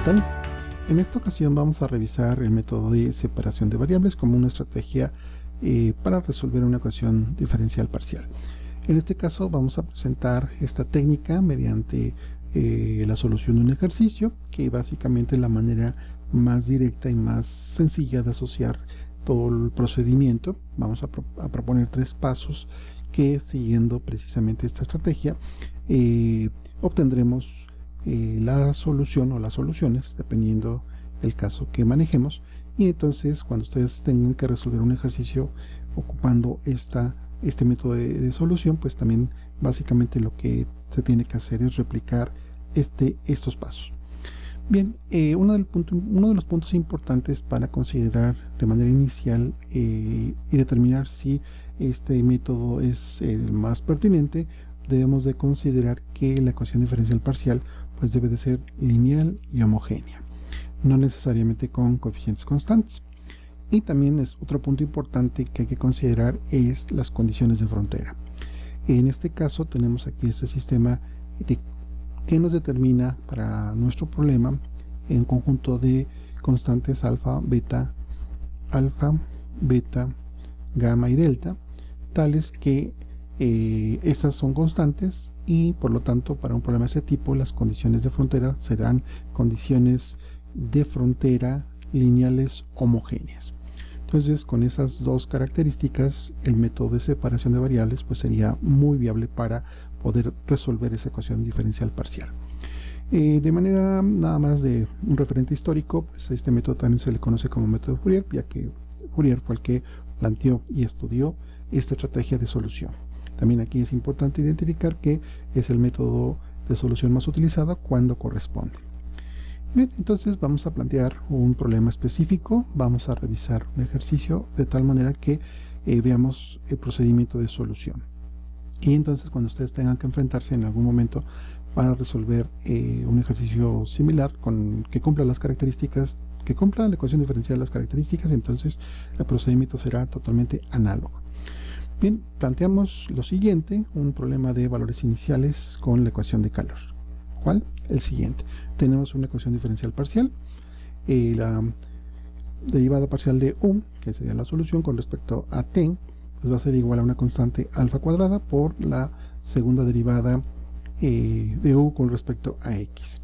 tal? En esta ocasión vamos a revisar el método de separación de variables como una estrategia para resolver una ecuación diferencial parcial. En este caso vamos a presentar esta técnica mediante la solución de un ejercicio, que básicamente es la manera más directa y más sencilla de asociar todo el procedimiento. Vamos a proponer 3 pasos que, siguiendo precisamente esta estrategia, obtendremos la solución o las soluciones dependiendo del caso que manejemos. Y entonces, cuando ustedes tengan que resolver un ejercicio ocupando este método de solución, pues también básicamente lo que se tiene que hacer es replicar estos pasos. Bien, uno de los puntos importantes para considerar de manera inicial y determinar si este método es el más pertinente, debemos de considerar que la ecuación diferencial parcial pues debe de ser lineal y homogénea, no necesariamente con coeficientes constantes. Y también es otro punto importante que hay que considerar es las condiciones de frontera. En este caso tenemos aquí este sistema que nos determina para nuestro problema en conjunto de constantes alfa, beta, gamma y delta, tales que estas son constantes y por lo tanto para un problema de este tipo las condiciones de frontera serán condiciones de frontera lineales homogéneas. Entonces, con esas dos características, el método de separación de variables pues sería muy viable para poder resolver esa ecuación diferencial parcial. De manera nada más de un referente histórico, pues a este método también se le conoce como método de Fourier, ya que Fourier fue el que planteó y estudió esta estrategia de solución. También aquí es importante identificar que es el método de solución más utilizado cuando corresponde. Bien, entonces vamos a plantear un problema específico, vamos a revisar un ejercicio de tal manera que veamos el procedimiento de solución. Y entonces cuando ustedes tengan que enfrentarse en algún momento para resolver un ejercicio similar que cumpla las características, que cumpla la ecuación diferencial las características, entonces el procedimiento será totalmente análogo. Bien, planteamos lo siguiente, un problema de valores iniciales con la ecuación de calor. ¿Cuál? El siguiente. Tenemos una ecuación diferencial parcial, la derivada parcial de u, que sería la solución con respecto a t, pues va a ser igual a una constante alfa cuadrada por la segunda derivada de u con respecto a x.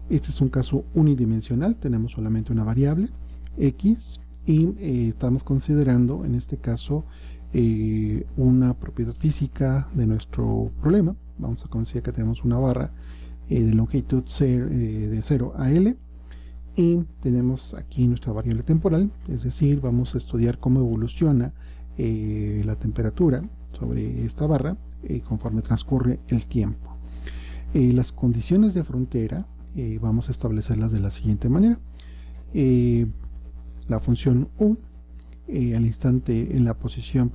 Este es un caso unidimensional, tenemos solamente una variable x y estamos considerando en este caso una propiedad física de nuestro problema. Vamos a considerar que tenemos una barra de longitud de 0 a L y tenemos aquí nuestra variable temporal, es decir, vamos a estudiar cómo evoluciona la temperatura sobre esta barra conforme transcurre el tiempo. Las condiciones de frontera vamos a establecerlas de la siguiente manera. La función u al instante en la posición,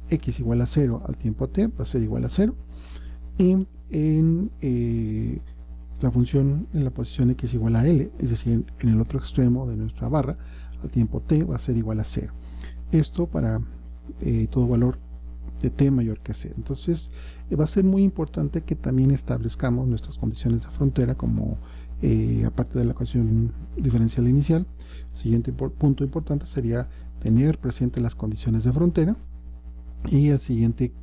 x igual a 0 al tiempo t va a ser igual a 0 y en la función en la posición x igual a l, es decir, en el otro extremo de nuestra barra al tiempo t va a ser igual a 0. Esto para todo valor de t mayor que 0. Entonces va a ser muy importante que también establezcamos nuestras condiciones de frontera como aparte de la ecuación diferencial inicial. Siguiente punto importante sería tener presente las condiciones de frontera, y el siguiente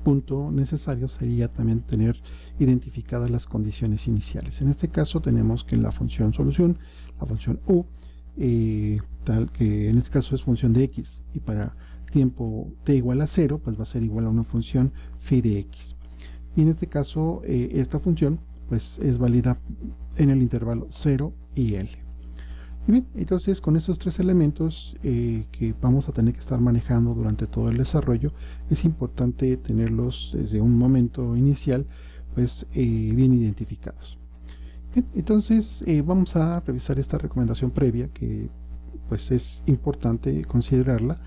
punto necesario sería también tener identificadas las condiciones iniciales. En este caso tenemos que en la función solución, la función u, tal que en este caso es función de x, y para tiempo t igual a 0, pues va a ser igual a una función phi de x. Y en este caso esta función pues es válida en el intervalo 0 y L. Y bien, entonces con estos 3 elementos que vamos a tener que estar manejando durante todo el desarrollo, es importante tenerlos desde un momento inicial pues bien identificados. Bien, entonces vamos a revisar esta recomendación previa, que pues es importante considerarla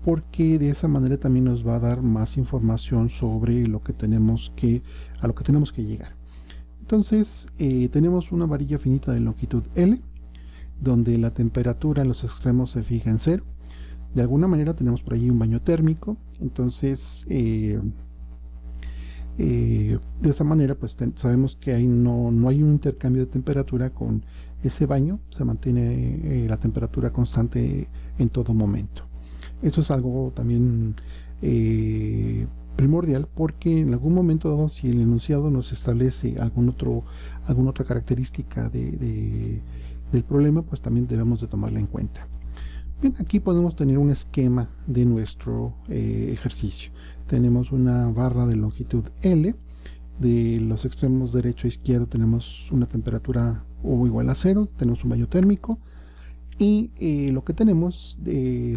porque de esa manera también nos va a dar más información sobre a lo que tenemos que llegar. Entonces tenemos una varilla finita de longitud L, donde la temperatura en los extremos se fija en 0. De alguna manera tenemos por allí un baño térmico, entonces De esa manera pues sabemos que no hay un intercambio de temperatura con ese baño, se mantiene la temperatura constante en todo momento. Eso es algo también primordial, porque en algún momento dado, si el enunciado nos establece alguna otra característica del problema, pues también debemos de tomarla en cuenta. Bien, aquí podemos tener un esquema de nuestro ejercicio. Tenemos una barra de longitud L, de los extremos derecho a izquierdo tenemos una temperatura U igual a 0, tenemos un baño térmico, y lo que tenemos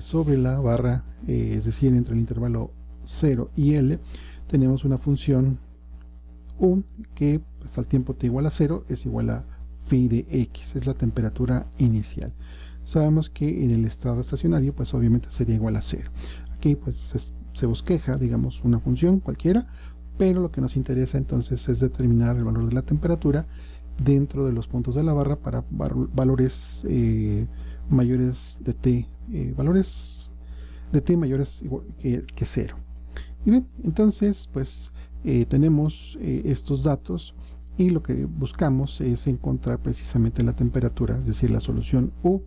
sobre la barra, es decir, entre el intervalo 0 y L, tenemos una función U que pues, al tiempo t igual a 0 es igual a phi de x, es la temperatura inicial. Sabemos que en el estado estacionario pues obviamente sería igual a 0. Aquí pues se bosqueja, digamos, una función cualquiera, pero lo que nos interesa entonces es determinar el valor de la temperatura dentro de los puntos de la barra para valores mayores de t, valores de t mayores que 0. Y bien, entonces pues tenemos estos datos, y lo que buscamos es encontrar precisamente la temperatura, es decir, la solución U,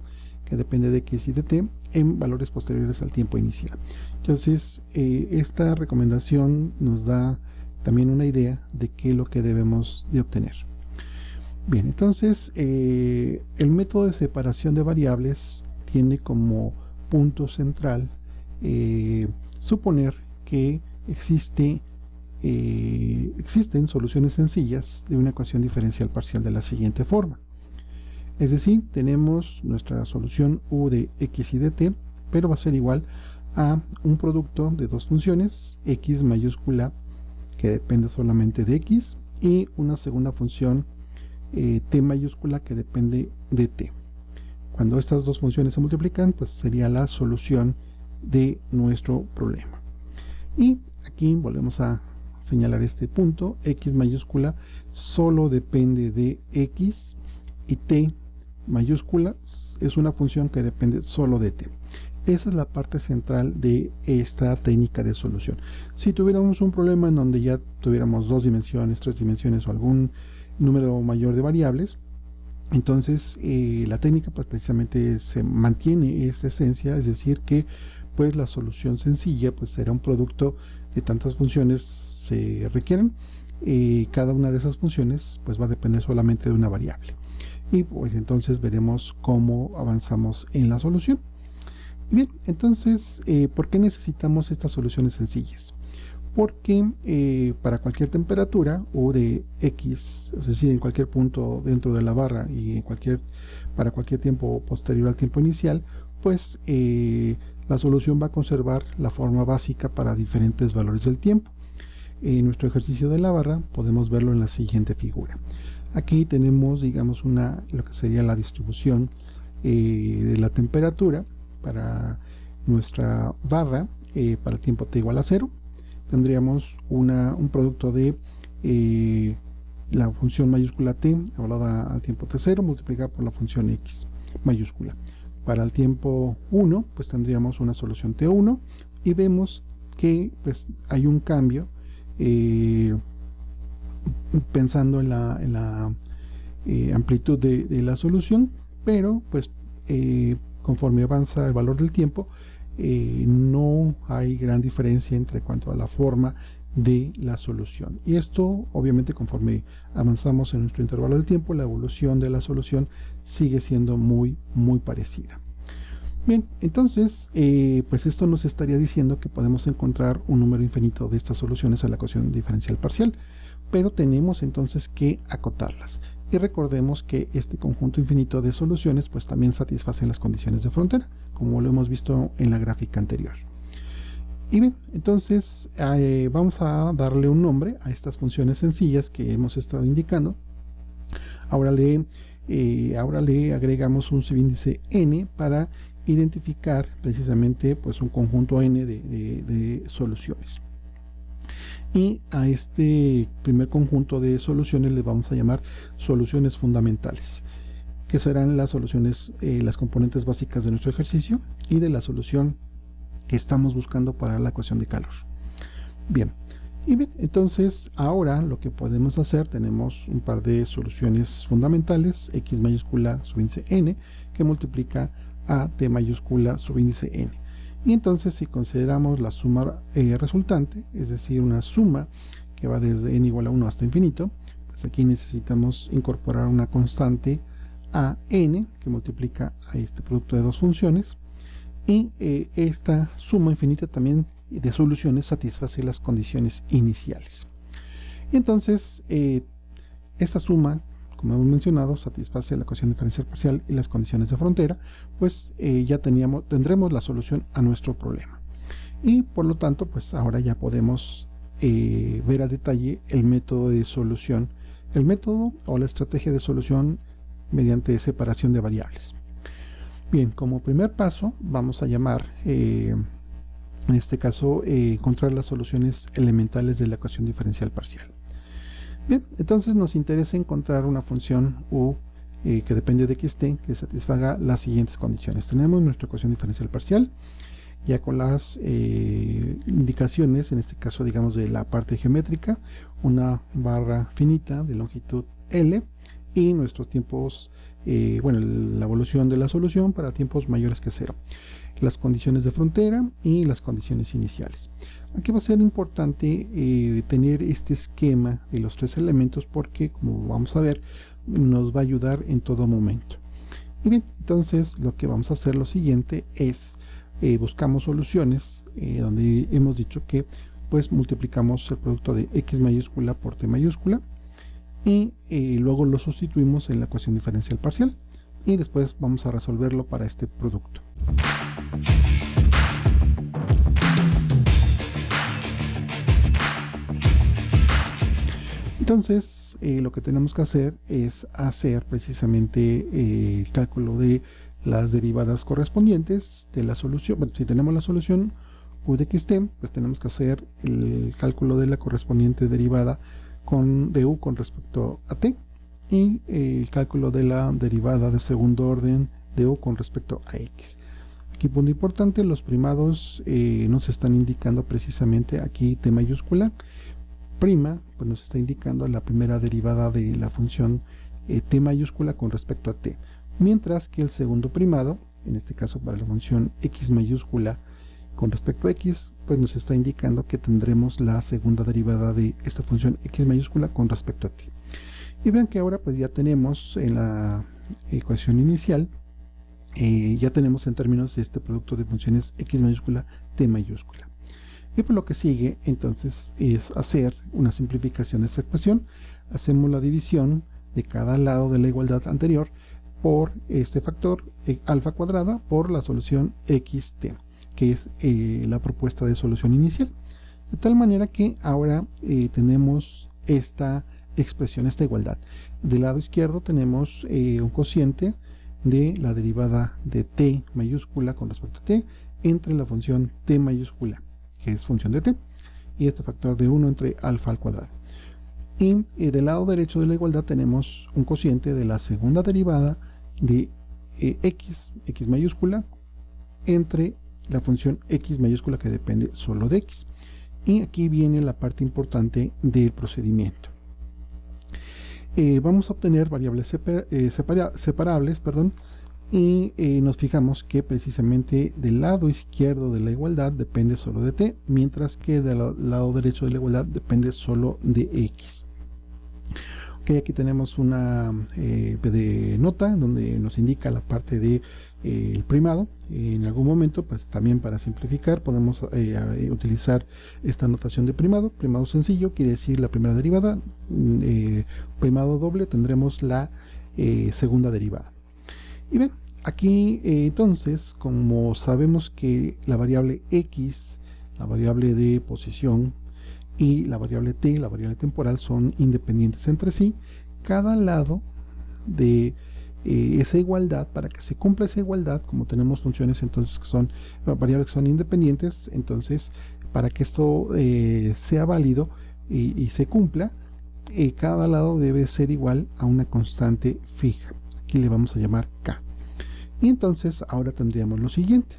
que depende de x y de t, en valores posteriores al tiempo inicial. Entonces esta recomendación nos da también una idea de qué es lo que debemos de obtener. Bien, entonces el método de separación de variables tiene como punto central suponer que existen soluciones sencillas de una ecuación diferencial parcial de la siguiente forma. Es decir, tenemos nuestra solución U de x y de t, pero va a ser igual a un producto de dos funciones, x mayúscula que depende solamente de x, y una segunda función t mayúscula que depende de t. Cuando estas dos funciones se multiplican, pues sería la solución de nuestro problema. Y aquí volvemos a señalar este punto, x mayúscula solo depende de x, y t mayúscula es una función que depende solo de t. Esa es la parte central de esta técnica de solución. Si tuviéramos un problema en donde ya tuviéramos 2 dimensiones, 3 dimensiones o algún número mayor de variables, entonces la técnica pues precisamente se mantiene esta esencia, es decir que pues la solución sencilla pues será un producto de tantas funciones se requieren, cada una de esas funciones pues va a depender solamente de una variable, y pues entonces veremos cómo avanzamos en la solución. Bien, entonces ¿por qué necesitamos estas soluciones sencillas? Porque para cualquier temperatura U de x, es decir, en cualquier punto dentro de la barra y para cualquier tiempo posterior al tiempo inicial, pues la solución va a conservar la forma básica para diferentes valores del tiempo. En nuestro ejercicio de la barra podemos verlo en la siguiente figura. Aquí tenemos, digamos, lo que sería la distribución de la temperatura para nuestra barra para el tiempo t igual a 0. Tendríamos un producto de la función mayúscula t evaluada al tiempo t0 multiplicada por la función x mayúscula. Para el tiempo 1 pues tendríamos una solución t1, y vemos que pues hay un cambio pensando en la amplitud de la solución, pero pues conforme avanza el valor del tiempo no hay gran diferencia entre cuanto a la forma de la solución, y esto obviamente conforme avanzamos en nuestro intervalo del tiempo la evolución de la solución sigue siendo muy parecida. Bien, entonces pues esto nos estaría diciendo que podemos encontrar un número infinito de estas soluciones a la ecuación diferencial parcial, pero tenemos entonces que acotarlas, y recordemos que este conjunto infinito de soluciones pues también satisfacen las condiciones de frontera, como lo hemos visto en la gráfica anterior. Y bien, entonces vamos a darle un nombre a estas funciones sencillas que hemos estado indicando. Ahora le agregamos un subíndice n para identificar precisamente pues un conjunto n de soluciones. Y a este primer conjunto de soluciones le vamos a llamar soluciones fundamentales, que serán las soluciones, las componentes básicas de nuestro ejercicio y de la solución que estamos buscando para la ecuación de calor. Bien, Y bien, entonces ahora lo que podemos hacer, tenemos un par de soluciones fundamentales, x mayúscula subíndice n, que multiplica a t mayúscula subíndice n. Y entonces si consideramos la suma resultante, es decir, una suma que va desde n igual a 1 hasta infinito, pues aquí necesitamos incorporar una constante a n que multiplica a este producto de dos funciones, y esta suma infinita también de soluciones satisface las condiciones iniciales. Y entonces esta suma, como hemos mencionado, satisface la ecuación diferencial parcial y las condiciones de frontera, pues ya tendremos la solución a nuestro problema. Y por lo tanto, pues ahora ya podemos ver a detalle el método de solución, el método o la estrategia de solución mediante separación de variables. Bien, como primer paso vamos a llamar, en este caso, encontrar las soluciones elementales de la ecuación diferencial parcial. Bien, entonces nos interesa encontrar una función u que depende de xt que satisfaga las siguientes condiciones. Tenemos nuestra ecuación diferencial parcial, ya con las indicaciones, en este caso digamos de la parte geométrica, una barra finita de longitud L y nuestros tiempos, bueno, la evolución de la solución para tiempos mayores que 0, las condiciones de frontera y las condiciones iniciales. Aquí va a ser importante tener este esquema de los tres elementos porque, como vamos a ver, nos va a ayudar en todo momento. Y bien, entonces lo que vamos a hacer lo siguiente es buscamos soluciones donde hemos dicho que pues multiplicamos el producto de x mayúscula por t mayúscula y luego lo sustituimos en la ecuación diferencial parcial y después vamos a resolverlo para este producto. Entonces lo que tenemos que hacer es hacer precisamente el cálculo de las derivadas correspondientes de la solución. Bueno, si tenemos la solución u de xt, pues tenemos que hacer el cálculo de la correspondiente derivada de u con respecto a t y el cálculo de la derivada de segundo orden de u con respecto a x. Aquí punto importante, los primados nos están indicando precisamente aquí t mayúscula, prima pues nos está indicando la primera derivada de la función t mayúscula con respecto a t, mientras que el segundo primado, en este caso para la función x mayúscula con respecto a x, pues nos está indicando que tendremos la segunda derivada de esta función x mayúscula con respecto a t. Y vean que ahora pues ya tenemos en la ecuación inicial, ya tenemos en términos de este producto de funciones x mayúscula, t mayúscula. Y por lo que sigue entonces es hacer una simplificación de esta ecuación. Hacemos la división de cada lado de la igualdad anterior por este factor alfa cuadrada por la solución xt, que es la propuesta de solución inicial, de tal manera que ahora tenemos esta expresión, esta igualdad. Del lado izquierdo tenemos un cociente de la derivada de t mayúscula con respecto a t entre la función t mayúscula, que es función de t, y este factor de 1 entre alfa al cuadrado. Y del lado derecho de la igualdad tenemos un cociente de la segunda derivada de x mayúscula entre la función x mayúscula que depende solo de x. Y aquí viene la parte importante del procedimiento. Vamos a obtener variables separables, y nos fijamos que precisamente del lado izquierdo de la igualdad depende solo de t, mientras que del lado derecho de la igualdad depende solo de x. Ok, aquí tenemos una de nota donde nos indica la parte de el primado. En algún momento, pues también para simplificar podemos utilizar esta notación de primado. Primado sencillo quiere decir la primera derivada, primado doble tendremos la segunda derivada. Y bien, aquí entonces, como sabemos que la variable x, la variable de posición, y la variable t, la variable temporal, son independientes entre sí, cada lado de esa igualdad, para que se cumpla esa igualdad, como tenemos funciones entonces que son variables que son independientes, entonces para que esto sea válido y se cumpla, cada lado debe ser igual a una constante fija. Aquí le vamos a llamar k. Y entonces ahora tendríamos lo siguiente.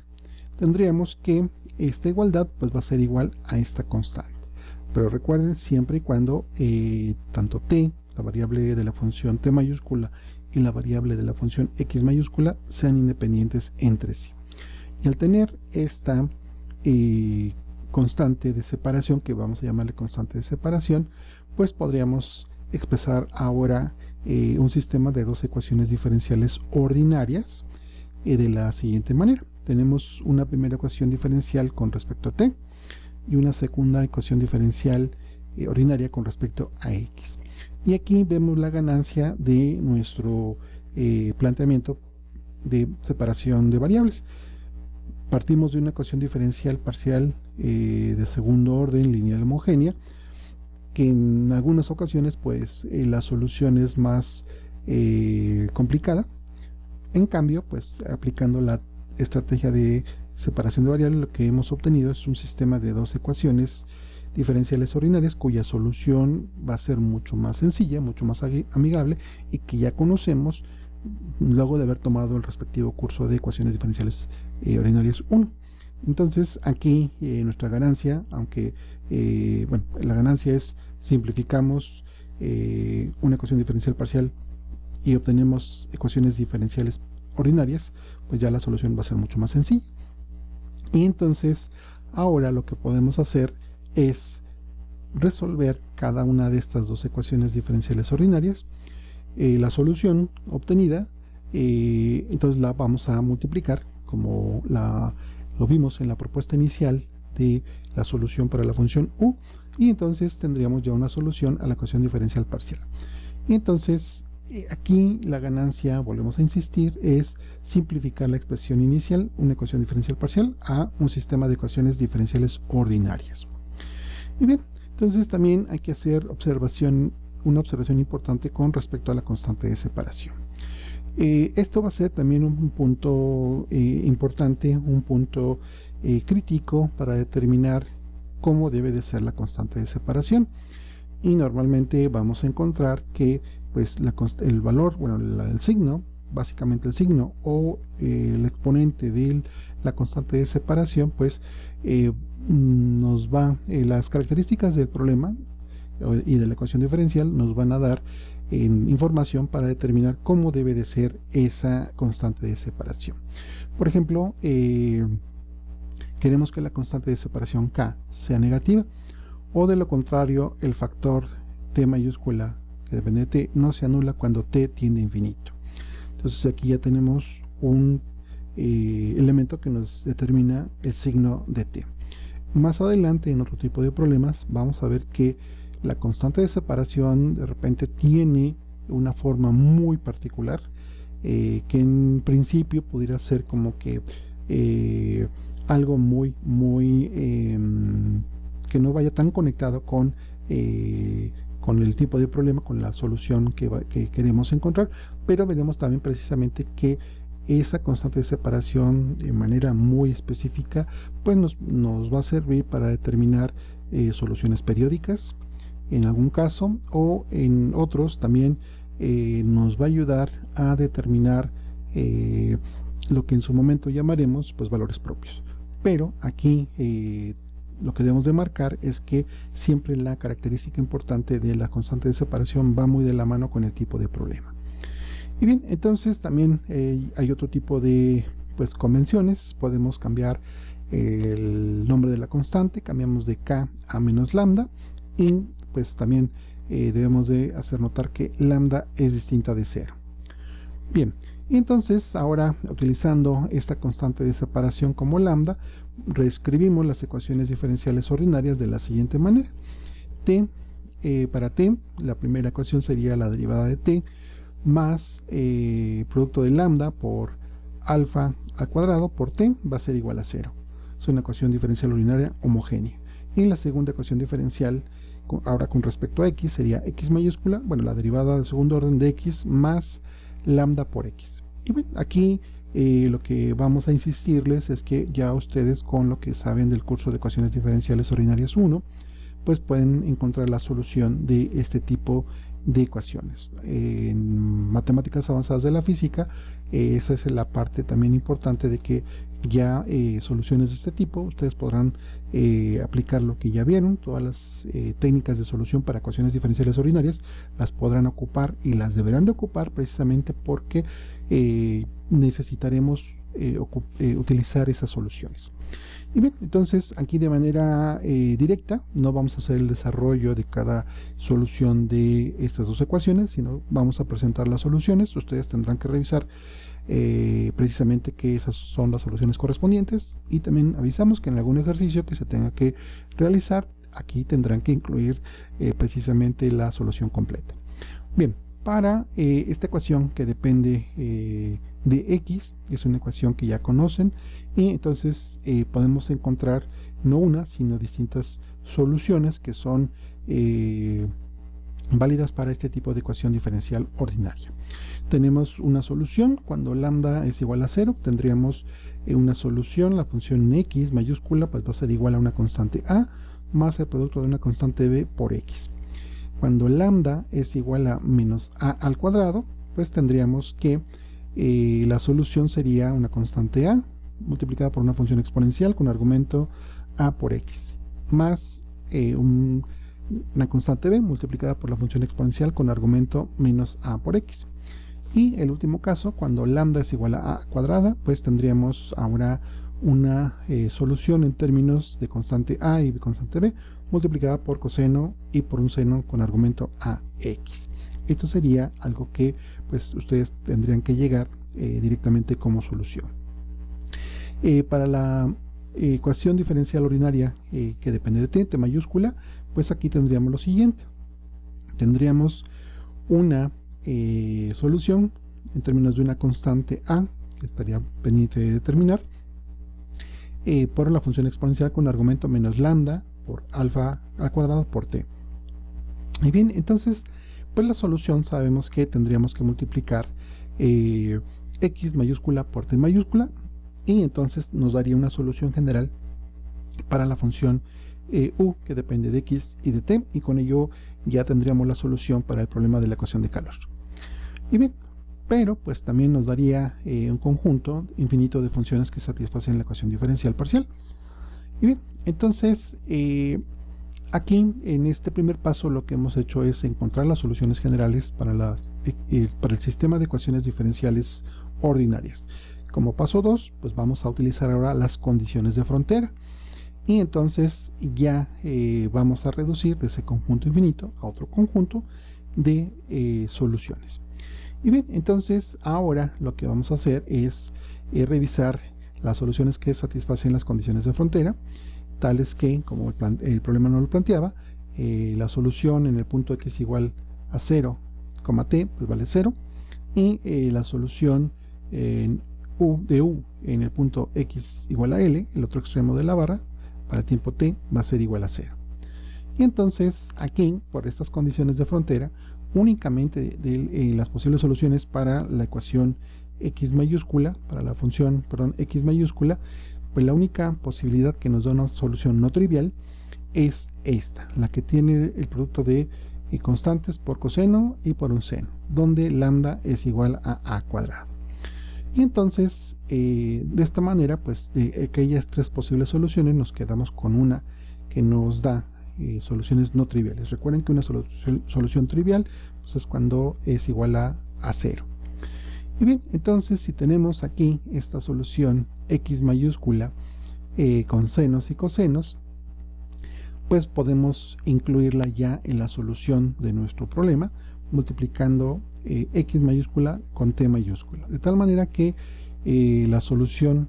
Tendríamos que esta igualdad pues va a ser igual a esta constante. pero recuerden, siempre y cuando tanto t, la variable de la función t mayúscula, y la variable de la función x mayúscula sean independientes entre sí. Y al tener esta constante de separación, que vamos a llamarle constante de separación, pues podríamos expresar ahora un sistema de dos ecuaciones diferenciales ordinarias de la siguiente manera. Tenemos una primera ecuación diferencial con respecto a t y una segunda ecuación diferencial ordinaria con respecto a x. Y aquí vemos la ganancia de nuestro planteamiento de separación de variables. Partimos de una ecuación diferencial parcial de segundo orden lineal homogénea, que en algunas ocasiones pues la solución es más complicada. En cambio, pues aplicando la estrategia de separación de variables, lo que hemos obtenido es un sistema de dos ecuaciones diferenciales ordinarias cuya solución va a ser mucho más sencilla, mucho más amigable, y que ya conocemos luego de haber tomado el respectivo curso de ecuaciones diferenciales ordinarias 1. Entonces aquí nuestra ganancia, aunque bueno, la ganancia es simplificamos una ecuación diferencial parcial y obtenemos ecuaciones diferenciales ordinarias, pues ya la solución va a ser mucho más sencilla. Y entonces ahora lo que podemos hacer es resolver cada una de estas dos ecuaciones diferenciales ordinarias. La solución obtenida, entonces la vamos a multiplicar como lo vimos en la propuesta inicial de la solución para la función u, y entonces tendríamos ya una solución a la ecuación diferencial parcial. Y entonces aquí la ganancia, volvemos a insistir, es simplificar la expresión inicial, una ecuación diferencial parcial, a un sistema de ecuaciones diferenciales ordinarias. Y bien, entonces también hay que hacer una observación importante con respecto a la constante de separación. Esto va a ser también un punto importante, un punto crítico para determinar cómo debe de ser la constante de separación. Y normalmente vamos a encontrar que pues el valor, bueno, el signo, básicamente el signo o el exponente de la constante de separación, pues nos va, las características del problema y de la ecuación diferencial nos van a dar información para determinar cómo debe de ser esa constante de separación. Por ejemplo, queremos que la constante de separación k sea negativa, o de lo contrario el factor t mayúscula, que depende de t, no se anula cuando t tiende a infinito. Entonces aquí ya tenemos un elemento que nos determina el signo de t. Más adelante, en otro tipo de problemas, vamos a ver que la constante de separación de repente tiene una forma muy particular, que en principio pudiera ser como que algo muy que no vaya tan conectado con el tipo de problema, con la solución que queremos encontrar, pero veremos también precisamente que esa constante de separación de manera muy específica pues nos va a servir para determinar soluciones periódicas en algún caso, o en otros también nos va a ayudar a determinar lo que en su momento llamaremos pues valores propios. Pero aquí lo que debemos de marcar es que siempre la característica importante de la constante de separación va muy de la mano con el tipo de problema. Y bien, entonces también hay otro tipo de pues convenciones. Podemos cambiar el nombre de la constante, cambiamos de k a menos lambda, y pues también debemos de hacer notar que lambda es distinta de 0. Bien, y entonces ahora, utilizando esta constante de separación como lambda, reescribimos las ecuaciones diferenciales ordinarias de la siguiente manera. Para t, la primera ecuación sería la derivada de t más producto de lambda por alfa al cuadrado por t va a ser igual a 0. Es una ecuación diferencial ordinaria homogénea. Y la segunda ecuación diferencial, ahora con respecto a x, sería x mayúscula, bueno, la derivada del segundo orden de x más lambda por x. Y bueno, aquí lo que vamos a insistirles es que ya ustedes, con lo que saben del curso de ecuaciones diferenciales ordinarias 1, pues pueden encontrar la solución de este tipo de ecuaciones. En matemáticas avanzadas de la física, esa es la parte también importante de que ya soluciones de este tipo ustedes podrán aplicar lo que ya vieron, todas las técnicas de solución para ecuaciones diferenciales ordinarias las podrán ocupar y las deberán de ocupar precisamente porque necesitaremos utilizar esas soluciones. Y bien, entonces aquí de manera directa no vamos a hacer el desarrollo de cada solución de estas dos ecuaciones, sino vamos a presentar las soluciones. Ustedes tendrán que revisar precisamente que esas son las soluciones correspondientes, y también avisamos que en algún ejercicio que se tenga que realizar, aquí tendrán que incluir precisamente la solución completa. Bien, para esta ecuación que depende de x, es una ecuación que ya conocen, y entonces podemos encontrar no una sino distintas soluciones que son válidas para este tipo de ecuación diferencial ordinaria. Tenemos una solución cuando lambda es igual a 0, tendríamos una solución, la función x mayúscula pues va a ser igual a una constante a más el producto de una constante b por x. Cuando lambda es igual a menos a al cuadrado, pues tendríamos que la solución sería una constante a multiplicada por una función exponencial con argumento a por x, más una constante b multiplicada por la función exponencial con argumento menos a por x. Y el último caso, cuando lambda es igual a cuadrada, pues tendríamos ahora una solución en términos de constante a y constante b multiplicada por coseno y por un seno con argumento a x. Esto sería algo que pues ustedes tendrían que llegar directamente como solución. Para la ecuación diferencial ordinaria que depende de t mayúscula, pues aquí tendríamos lo siguiente. Tendríamos una solución en términos de una constante a, que estaría pendiente de determinar, por la función exponencial con argumento menos lambda por alfa al cuadrado por t. Y bien, entonces, pues la solución sabemos que tendríamos que multiplicar x mayúscula por t mayúscula, y entonces nos daría una solución general para la función u, que depende de x y de t, y con ello ya tendríamos la solución para el problema de la ecuación de calor. Y bien, pero pues también nos daría un conjunto infinito de funciones que satisfacen la ecuación diferencial parcial. Y bien, entonces aquí en este primer paso lo que hemos hecho es encontrar las soluciones generales para el sistema de ecuaciones diferenciales ordinarias. Como paso 2, pues vamos a utilizar ahora las condiciones de frontera, y entonces ya vamos a reducir de ese conjunto infinito a otro conjunto de soluciones. Y bien, entonces ahora lo que vamos a hacer es revisar las soluciones que satisfacen las condiciones de frontera, tales que, como el problema no lo planteaba, la solución en el punto x igual a 0, t, pues vale 0, y la solución de u en el punto x igual a l, el otro extremo de la barra, para el tiempo t va a ser igual a 0. Y entonces aquí, por estas condiciones de frontera, únicamente de las posibles soluciones para la ecuación x mayúscula, para la función, perdón, x mayúscula, pues la única posibilidad que nos da una solución no trivial es esta, la que tiene el producto de constantes por coseno y por un seno, donde lambda es igual a a cuadrado. Y entonces de esta manera, pues de aquellas tres posibles soluciones nos quedamos con una que nos da soluciones no triviales. Recuerden que una solución trivial pues es cuando es igual a 0. Y bien, entonces si tenemos aquí esta solución x mayúscula con senos y cosenos, pues podemos incluirla ya en la solución de nuestro problema, multiplicando x mayúscula con t mayúscula, de tal manera que la solución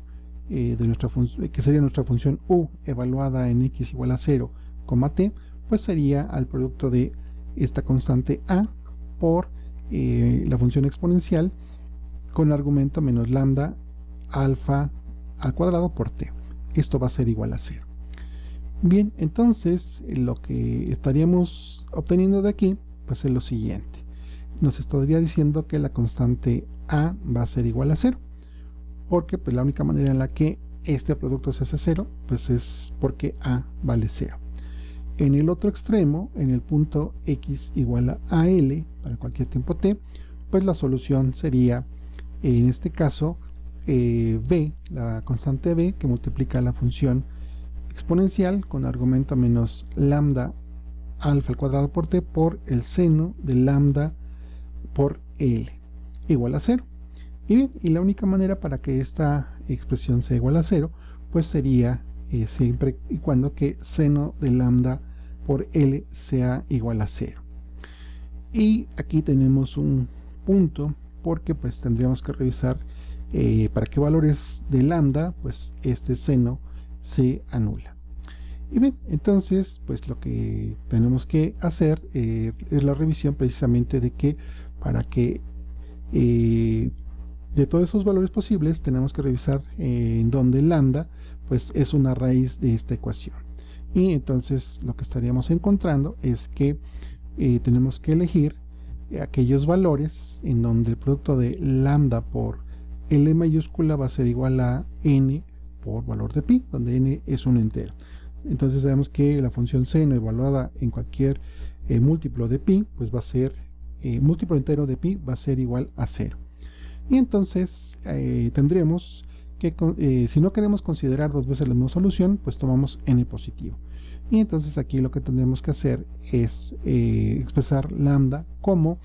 de nuestra que sería nuestra función u evaluada en x igual a 0, t, pues sería al producto de esta constante a por la función exponencial con argumento menos lambda alfa al cuadrado por t. Esto va a ser igual a 0. Bien, entonces lo que estaríamos obteniendo de aquí pues es lo siguiente. Nos estaría diciendo que la constante a va a ser igual a 0, porque pues la única manera en la que este producto se hace 0 pues es porque a vale 0. en el otro extremo, en el punto x igual a L para cualquier tiempo t, pues la solución sería, en este caso, b, la constante b, que multiplica la función exponencial con argumento menos lambda alfa al cuadrado por t por el seno de lambda por L igual a 0. Y bien, y la única manera para que esta expresión sea igual a 0, pues sería siempre y cuando que seno de lambda por L sea igual a 0. Y aquí tenemos un punto, porque pues tendríamos que revisar para qué valores de lambda pues este seno se anula. Y bien, entonces pues lo que tenemos que hacer es la revisión precisamente de que para que de todos esos valores posibles tenemos que revisar en donde lambda pues es una raíz de esta ecuación. Y entonces lo que estaríamos encontrando es que tenemos que elegir aquellos valores en donde el producto de lambda por L mayúscula va a ser igual a n por valor de pi, donde n es un entero. Entonces sabemos que la función seno evaluada en cualquier múltiplo de pi, pues va a ser, múltiplo entero de pi va a ser igual a 0. Y entonces tendremos que, si no queremos considerar dos veces la misma solución, pues tomamos n positivo. Y entonces aquí lo que tendremos que hacer es expresar lambda como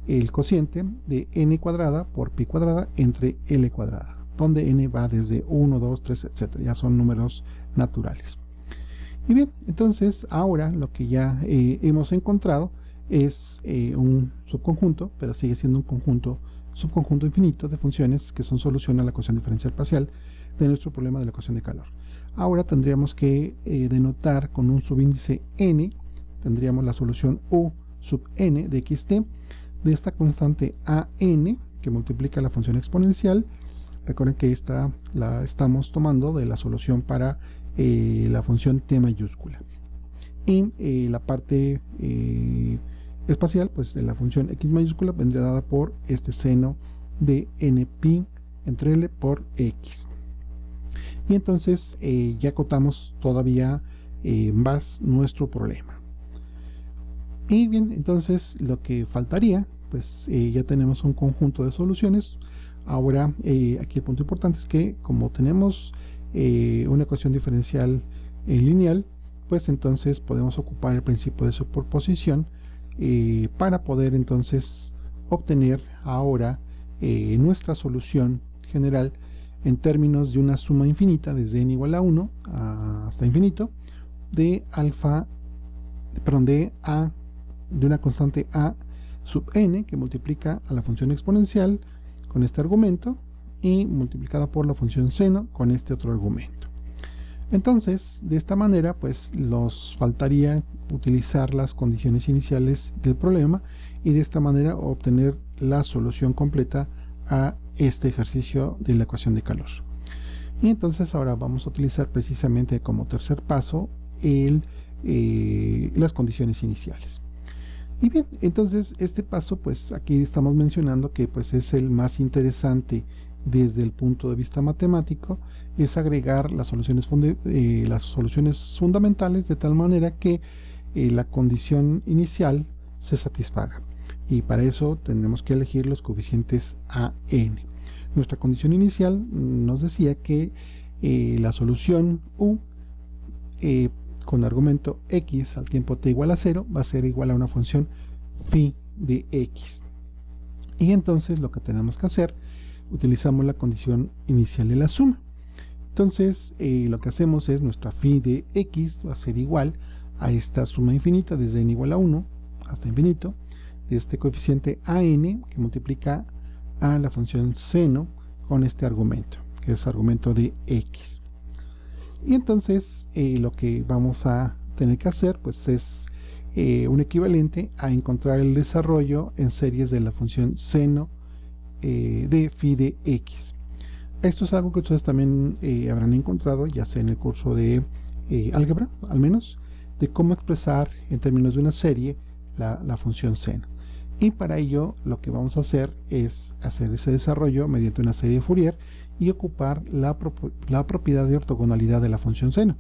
el cociente de n cuadrada por pi cuadrada entre L cuadrada, donde n va desde 1, 2, 3, etc. Ya son números naturales. Y bien, entonces ahora lo que ya hemos encontrado es un subconjunto, pero sigue siendo un subconjunto infinito de funciones que son solución a la ecuación diferencial parcial de nuestro problema de la ecuación de calor. Ahora tendríamos que denotar con un subíndice n, tendríamos la solución u sub n de xt de esta constante a n que multiplica la función exponencial. Recuerden que esta la estamos tomando de la solución para la función t mayúscula. Y la parte espacial, pues de la función x mayúscula vendría dada por este seno de n pi entre L por x. Y entonces ya acotamos todavía más nuestro problema. Y bien, entonces lo que faltaría, pues ya tenemos un conjunto de soluciones. Ahora aquí el punto importante es que como tenemos una ecuación diferencial lineal, pues entonces podemos ocupar el principio de superposición para poder entonces obtener ahora nuestra solución general en términos de una suma infinita desde n igual a 1 hasta infinito de alfa, perdón, de una constante a sub n que multiplica a la función exponencial con este argumento y multiplicada por la función seno con este otro argumento. Entonces, de esta manera, pues nos faltaría utilizar las condiciones iniciales del problema y de esta manera obtener la solución completa a este ejercicio de la ecuación de calor. Y entonces ahora vamos a utilizar precisamente como tercer paso las condiciones iniciales. Y bien, entonces este paso, pues aquí estamos mencionando que pues es el más interesante desde el punto de vista matemático, es agregar las soluciones fundamentales de tal manera que la condición inicial se satisfaga. Y para eso tenemos que elegir los coeficientes a n. Nuestra condición inicial nos decía que la solución u con argumento x al tiempo t igual a 0 va a ser igual a una función phi de x. Y entonces lo que tenemos que hacer, utilizamos la condición inicial de la suma. Entonces lo que hacemos es nuestra phi de x va a ser igual a esta suma infinita desde n igual a 1 hasta infinito de este coeficiente a n que multiplica a la función seno con este argumento, que es argumento de x. Y entonces lo que vamos a tener que hacer pues es un equivalente a encontrar el desarrollo en series de la función seno de phi de x. Esto es algo que ustedes también habrán encontrado, ya sea en el curso de álgebra, al menos, de cómo expresar en términos de una serie la función seno. Y para ello lo que vamos a hacer es hacer ese desarrollo mediante una serie de Fourier y ocupar la propiedad de ortogonalidad de la función seno.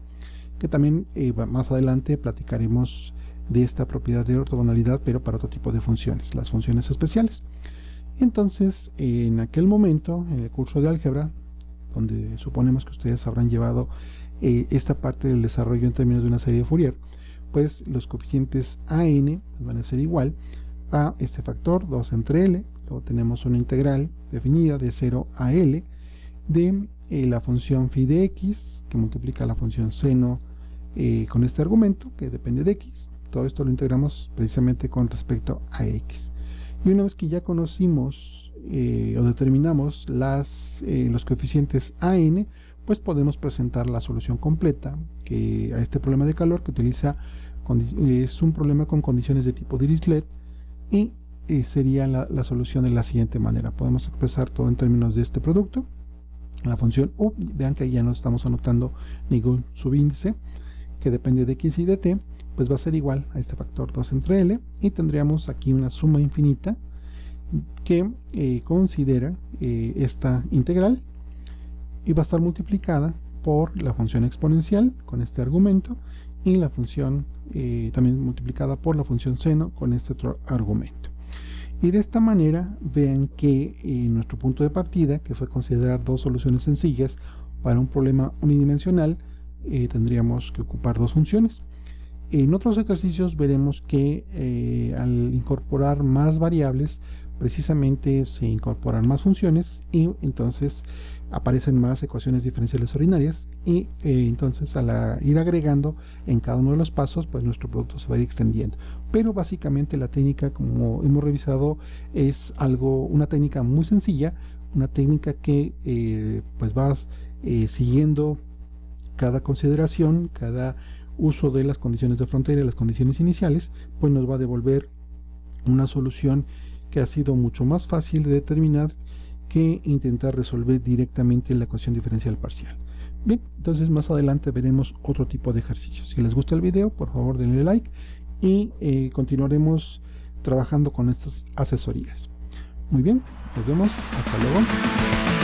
que también más adelante platicaremos de esta propiedad de ortogonalidad, pero para otro tipo de funciones, las funciones especiales. Entonces, en aquel momento, en el curso de álgebra, donde suponemos que ustedes habrán llevado esta parte del desarrollo en términos de una serie de Fourier, pues los coeficientes a(n) van a ser igual a este factor 2 entre L. Luego tenemos una integral definida de 0 a L de la función phi de x, que multiplica la función seno con este argumento, que depende de x. Todo esto lo integramos precisamente con respecto a x. Y una vez que ya conocimos o determinamos los coeficientes a(n), pues podemos presentar la solución completa a este problema de calor, que es un problema con condiciones de tipo Dirichlet, y sería la solución de la siguiente manera. Podemos expresar todo en términos de este producto. La función u, vean que ahí ya no estamos anotando ningún subíndice, que depende de x y de t, pues va a ser igual a este factor 2 entre L, y tendríamos aquí una suma infinita que considera esta integral, y va a estar multiplicada por la función exponencial con este argumento, y la función también multiplicada por la función seno con este otro argumento. Y de esta manera vean que nuestro punto de partida, que fue considerar dos soluciones sencillas para un problema unidimensional, tendríamos que ocupar dos funciones. En otros ejercicios veremos que al incorporar más variables, precisamente se incorporan más funciones, y entonces aparecen más ecuaciones diferenciales ordinarias, y entonces al ir agregando en cada uno de los pasos, pues nuestro producto se va a ir extendiendo. Pero básicamente la técnica, como hemos revisado, es una técnica muy sencilla, una técnica que pues va siguiendo cada consideración, cada uso de las condiciones de frontera y las condiciones iniciales, pues nos va a devolver una solución que ha sido mucho más fácil de determinar que intentar resolver directamente la ecuación diferencial parcial. Bien, entonces más adelante veremos otro tipo de ejercicios. Si les gusta el video, por favor denle like, y continuaremos trabajando con estas asesorías. Muy bien, nos vemos, hasta luego.